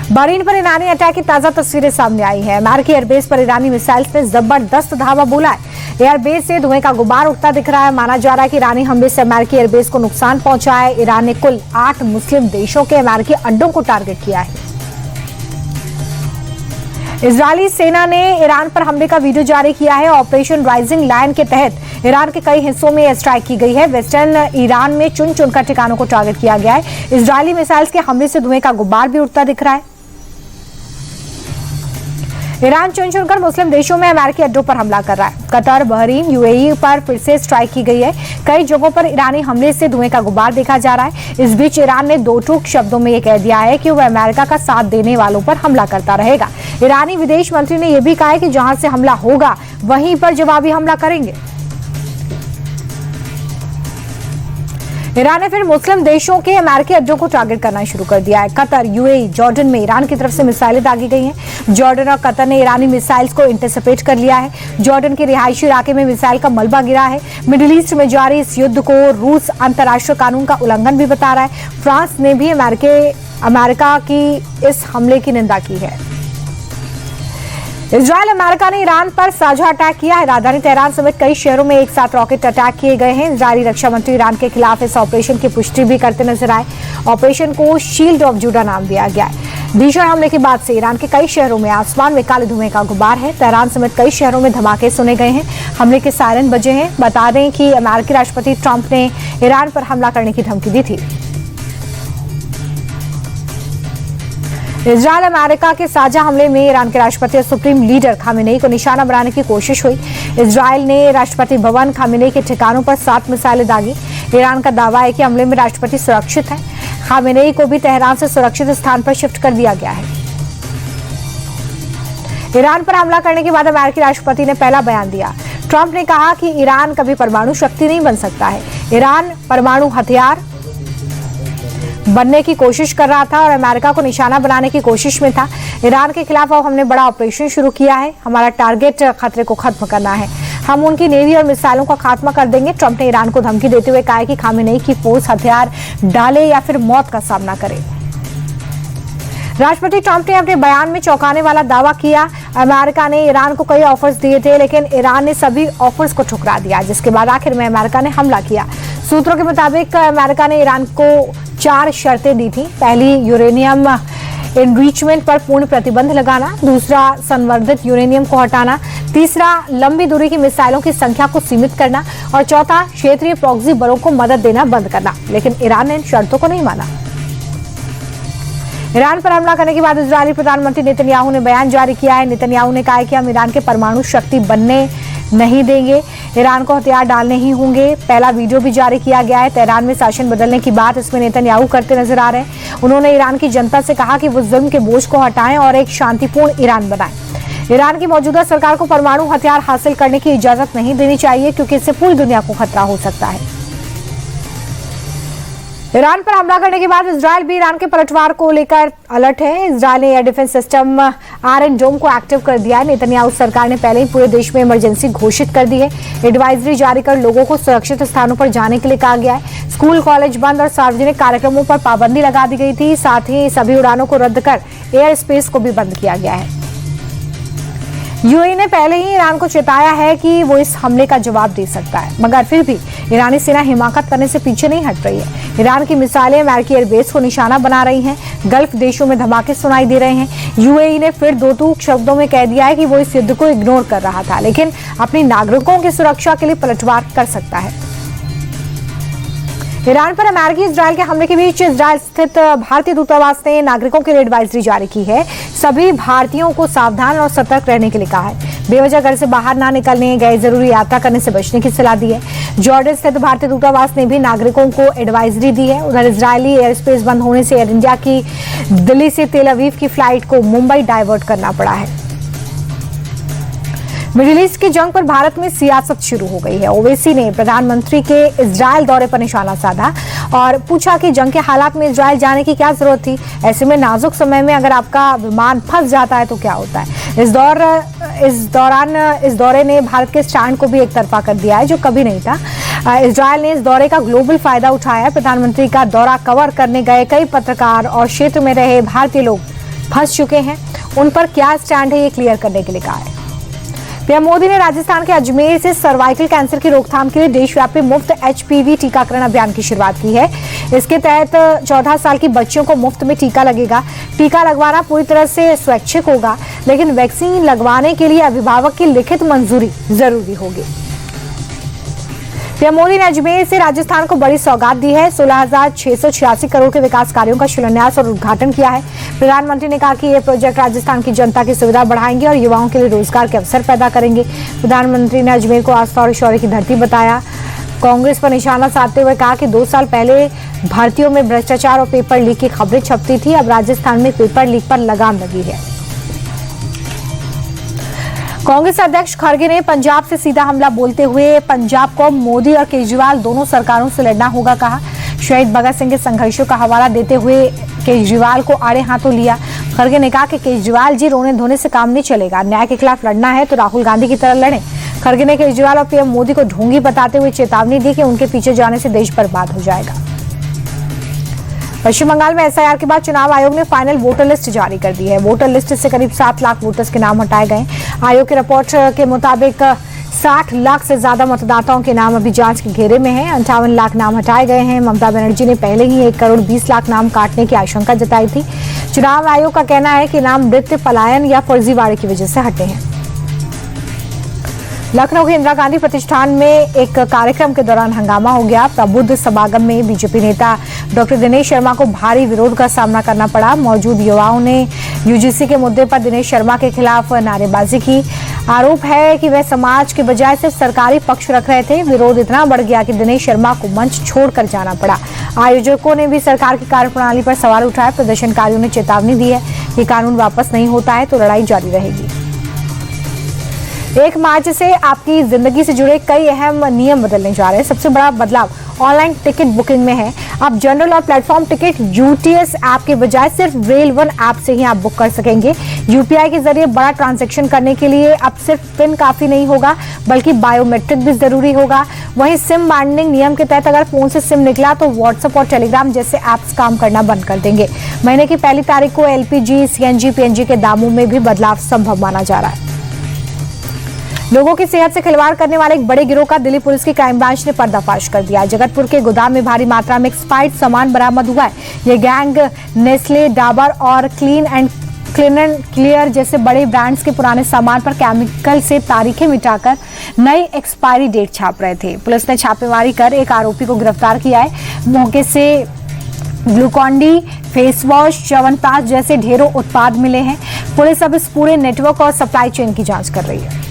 Bahrain पर ईरानी attack की ताजा तस्वीरें सामने आई है। अमेरिकी एयरबेस पर ईरानी मिसाइल्स ने जबरदस्त धावा बोला है। एयरबेस से धुएं का गुबार उठता दिख रहा है। माना जा रहा है कि ईरानी हमले से अमेरिकी एयरबेस को नुकसान पहुंचा है। ईरान ने कुल 8 मुस्लिम देशों के अमेरिकी अड्डों को टारगेट किया है। इजरायली सेना ने ईरान पर हमले का वीडियो जारी किया है। ऑपरेशन राइजिंग लायन के तहत ईरान के कई हिस्सों में स्ट्राइक की गई है। वेस्टर्न ईरान में चुन चुनकर ठिकानों को टारगेट किया गया है। इजरायली मिसाइल्स के हमले से धुएं का गुबार भी उठता दिख रहा है। ईरान चुन चुनकर मुस्लिम देशों में अमेरिकी अड्डों पर हमला कर रहा है। कतर, बहरीन, यूएई पर फिर से स्ट्राइक की गई है। कई जगहों पर ईरानी हमले से धुएं का गुबार देखा जा रहा है। इस बीच ईरान ने दो टूक शब्दों में यह कह दिया है कि वह अमेरिका का साथ देने वालों पर हमला करता रहेगा। ईरानी विदेश मंत्री ने यह भी कहा है कि जहां से हमला होगा वहीं पर जवाबी हमला करेंगे। ईरान ने फिर मुस्लिम देशों के अमेरिकी अड्डों को टारगेट करना शुरू कर दिया है। कतर, यूएई, जॉर्डन में ईरान की तरफ से मिसाइलें दागी गई हैं। जॉर्डन और कतर ने ईरानी मिसाइल्स को इंटरसेप्ट कर लिया है। जॉर्डन के रिहायशी इलाके में मिसाइल का मलबा गिरा है। मिडिल ईस्ट में जारी इस युद्ध को रूस अंतर्राष्ट्रीय कानून का उल्लंघन भी बता रहा है। फ्रांस ने भी अमेरिका की इस हमले की निंदा की है। इजरायल, अमेरिका ने ईरान पर साझा अटैक किया है। राजधानी तेहरान समेत कई शहरों में एक साथ रॉकेट अटैक किए गए हैं। इजरायली रक्षा मंत्री ईरान के खिलाफ इस ऑपरेशन की पुष्टि भी करते नजर आए। ऑपरेशन को शील्ड ऑफ जुडा नाम दिया गया है। भीषण हमले के बाद से ईरान के कई शहरों में आसमान में काले धुएं का गुबार है। तेहरान समेत कई शहरों में धमाके सुने गए हैं। हमले के सायरन बजे हैं। बता दें कि अमेरिकी राष्ट्रपति ट्रंप ने ईरान पर हमला करने की धमकी दी थी। इजरायल, अमेरिका के साझा हमले में ईरान के राष्ट्रपति और सुप्रीम लीडर खामेनेई को निशाना बनाने की कोशिश हुई। इजरायल ने राष्ट्रपति भवन, खामेनेई के ठिकानों पर 7 मिसाइलें दागी। ईरान का दावा है कि हमले में राष्ट्रपति सुरक्षित है। खामेनेई को भी तेहरान से सुरक्षित स्थान पर शिफ्ट कर दिया गया है। ईरान पर हमला करने के बाद अमेरिकी राष्ट्रपति ने पहला बयान दिया। ट्रंप ने कहा कि ईरान कभी परमाणु शक्ति नहीं बन सकता है। ईरान परमाणु हथियार बनने की कोशिश कर रहा था और अमेरिका को निशाना बनाने की कोशिश में था। ईरान के खिलाफ अब हमने बड़ा ऑपरेशन शुरू किया है। हमारा टारगेट खतरे को खत्म करना है। हम उनकी नेवी और मिसाइलों का खात्मा कर देंगे। ट्रंप ने ईरान को धमकी देते हुए कहा है कि खामेनेई की फोर्स हथियार डाले या फिर मौत का सामना करे। राष्ट्रपति ट्रंप ने अपने बयान में चौंकाने वाला दावा किया। अमेरिका ने ईरान को कई ऑफर्स दिए थे, लेकिन ईरान ने सभी ऑफर्स को ठुकरा दिया, जिसके बाद आखिर में अमेरिका ने हमला किया। सूत्रों के मुताबिक अमेरिका ने ईरान को 4 शर्तें दी थी। पहली, यूरेनियम एनरिचमेंट पर पूर्ण प्रतिबंध लगाना। दूसरा, संवर्धित यूरेनियम को हटाना। तीसरा, लंबी दूरी की मिसाइलों की संख्या को सीमित करना। और चौथा, क्षेत्रीय प्रॉक्सी बलों को मदद देना बंद करना। लेकिन ईरान ने इन शर्तों को नहीं माना। ईरान पर हमला करने के बाद इजरायली प्रधानमंत्री नेतन्याहू ने बयान जारी किया है। नेतन्याहू ने कहा है कि हम ईरान के परमाणु शक्ति बनने नहीं देंगे। ईरान को हथियार डालने ही होंगे। पहला वीडियो भी जारी किया गया है। तेहरान में शासन बदलने की बात इसमें नेतन्याहू करते नजर आ रहे हैं। उन्होंने ईरान की जनता से कहा कि वो जुल्म के बोझ को हटाएं और एक शांतिपूर्ण ईरान बनाएं। ईरान की मौजूदा सरकार को परमाणु हथियार हासिल करने की इजाजत नहीं देनी चाहिए, क्योंकि इससे पूरी दुनिया को खतरा हो सकता है। ईरान पर हमला करने के बाद इजरायल भी ईरान के पलटवार को लेकर अलर्ट है। इजरायल ने एयर डिफेंस सिस्टम आयरन डोम को एक्टिव कर दिया है। नेतन्याहू सरकार ने पहले ही पूरे देश में इमरजेंसी घोषित कर दी है। एडवाइजरी जारी कर लोगों को सुरक्षित स्थानों पर जाने के लिए कहा गया है। स्कूल, कॉलेज बंद और सार्वजनिक कार्यक्रमों पर पाबंदी लगा दी गई थी। साथ ही सभी उड़ानों को रद्द कर एयर स्पेस को भी बंद किया गया है। यूएई ने पहले ही ईरान को चेताया है कि वो इस हमले का जवाब दे सकता है, मगर फिर भी ईरानी सेना हिमाकत करने से पीछे नहीं हट रही है। ईरान की मिसाइलें अमेरिकी एयरबेस को निशाना बना रही हैं। गल्फ देशों में धमाके सुनाई दे रहे हैं। यूएई ने फिर दो टूक शब्दों में कह दिया है कि वो इस युद्ध को इग्नोर कर रहा था, लेकिन अपनी नागरिकों की सुरक्षा के लिए पलटवार कर सकता है। ईरान पर अमेरिकी इजरायल के हमले के बीच इजरायल स्थित भारतीय दूतावास ने नागरिकों के लिए एडवाइजरी जारी की है। सभी भारतीयों को सावधान और सतर्क रहने के लिए कहा है। बेवजह घर से बाहर ना निकलने, गैर जरूरी यात्रा करने से बचने की सलाह दी है। जॉर्डन स्थित भारतीय दूतावास ने भी नागरिकों को एडवाइजरी दी है। उधर इजरायली एयर स्पेस बंद होने से एयर इंडिया की दिल्ली से तेल अवीव की फ्लाइट को मुंबई डाइवर्ट करना पड़ा है। मिडिल ईस्ट की जंग पर भारत में सियासत शुरू हो गई है। ओवैसी ने प्रधानमंत्री के इजरायल दौरे पर निशाना साधा और पूछा कि जंग के हालात में इजरायल जाने की क्या जरूरत थी। ऐसे में नाजुक समय में अगर आपका विमान फंस जाता है तो क्या होता है। इस दौरे ने भारत के स्टैंड को भी एक तरफा कर दिया है, जो कभी नहीं था। इजरायल ने इस दौरे का ग्लोबल फायदा उठाया। प्रधानमंत्री का दौरा कवर करने गए कई पत्रकार और क्षेत्र में रहे भारतीय लोग फंस चुके हैं, उन पर क्या स्टैंड है, ये क्लियर करने के लिए कहा है। पीएम मोदी ने राजस्थान के अजमेर से सर्वाइकल कैंसर की रोकथाम के लिए देशव्यापी मुफ्त HPV टीकाकरण अभियान की शुरुआत की है। इसके तहत 14 साल की बच्चियों को मुफ्त में टीका लगेगा। टीका लगवाना पूरी तरह से स्वैच्छिक होगा, लेकिन वैक्सीन लगवाने के लिए अभिभावक की लिखित मंजूरी जरूरी होगी। पीएम मोदी ने अजमेर से राजस्थान को बड़ी सौगात दी है। 16,686 करोड़ के विकास कार्यों का शिलान्यास और उद्घाटन किया है। प्रधानमंत्री ने कहा कि ये प्रोजेक्ट राजस्थान की जनता की सुविधा बढ़ाएंगे और युवाओं के लिए रोजगार के अवसर पैदा करेंगे। प्रधानमंत्री ने अजमेर को आस्था और शौर्य की धरती बताया। कांग्रेस पर निशाना साधते हुए कहा कि 2 साल पहले भर्तियों में भ्रष्टाचार और पेपर लीक की खबरें छपती थी, अब राजस्थान में पेपर लीक पर लगाम लगी है। कांग्रेस अध्यक्ष खड़गे ने पंजाब से सीधा हमला बोलते हुए पंजाब को मोदी और केजरीवाल दोनों सरकारों से लड़ना होगा कहा। शहीद भगत सिंह के संघर्षों का हवाला देते हुए केजरीवाल को आड़े हाथों लिया। खड़गे ने कहा कि केजरीवाल जी रोने धोने से काम नहीं चलेगा, न्याय के खिलाफ लड़ना है तो राहुल गांधी की तरह लड़ें। खड़गे ने केजरीवाल और पीएम मोदी को ढोंगी बताते हुए चेतावनी दी कि उनके पीछे जाने से देश बर्बाद हो जाएगा। पश्चिम बंगाल में SIR के बाद चुनाव आयोग ने फाइनल वोटर लिस्ट जारी कर दी है। वोटर लिस्ट से करीब 7 लाख वोटर्स के नाम हटाए गए। आयोग की रिपोर्ट के मुताबिक 60 लाख से ज्यादा मतदाताओं के नाम अभी जांच के घेरे में हैं। 58 लाख नाम हटाए गए हैं। ममता बनर्जी ने पहले ही 1 करोड़ 20 लाख नाम काटने की आशंका जताई थी। चुनाव आयोग का कहना है कि नाम मृत्यु, पलायन या फर्जीवाड़े की वजह से हटे हैं। लखनऊ के इंदिरा गांधी प्रतिष्ठान में एक कार्यक्रम के दौरान हंगामा हो गया। प्रबुद्ध समागम में बीजेपी नेता डॉक्टर दिनेश शर्मा को भारी विरोध का सामना करना पड़ा। मौजूद युवाओं ने UGC के मुद्दे पर दिनेश शर्मा के खिलाफ नारेबाजी की। आरोप है कि वह समाज के बजाय सिर्फ सरकारी पक्ष रख रहे थे। विरोध इतना बढ़ गया कि दिनेश शर्मा को मंच छोड़कर जाना पड़ा। आयोजकों ने भी सरकार की कार्यप्रणाली पर सवाल उठाए। प्रदर्शनकारियों ने चेतावनी दी है कि कानून वापस नहीं होता है तो लड़ाई जारी रहेगी। 1 मार्च से आपकी जिंदगी से जुड़े कई अहम नियम बदलने जा रहे हैं। सबसे बड़ा बदलाव ऑनलाइन टिकट बुकिंग में है। अब जनरल और प्लेटफॉर्म टिकट UTS ऐप के बजाय सिर्फ रेल1 ऐप से ही आप बुक कर सकेंगे। UPI के जरिए बड़ा ट्रांजैक्शन करने के लिए अब सिर्फ पिन काफी नहीं होगा, बल्कि बायोमेट्रिक भी जरूरी होगा। वहीं सिम बाइंडिंग नियम के तहत अगर फोन से सिम निकला तो व्हाट्सएप और टेलीग्राम जैसे ऐप्स काम करना बंद कर देंगे। महीने की 1 तारीख को LPG, CNG, PNG के दामों में भी बदलाव संभव माना जा रहा है। लोगों की सेहत से खिलवाड़ करने वाले एक बड़े गिरोह का दिल्ली पुलिस की क्राइम ब्रांच ने पर्दाफाश कर दिया। जगतपुर के गोदाम में भारी मात्रा में एक्सपायर्ड सामान बरामद हुआ है। ये गैंग नेस्ले, डाबर और क्लीन एंड क्लियर जैसे बड़े ब्रांड्स के पुराने सामान पर केमिकल से तारीखें मिटाकर नई एक्सपायरी डेट छाप रहे थे। पुलिस ने छापेमारी कर एक आरोपी को गिरफ्तार किया है। मौके से ग्लूकॉन-डी, फेस वॉश, च्यवनप्राश जैसे ढेरों उत्पाद मिले हैं। पुलिस अब इस पूरे नेटवर्क और सप्लाई चेन की जांच कर रही है।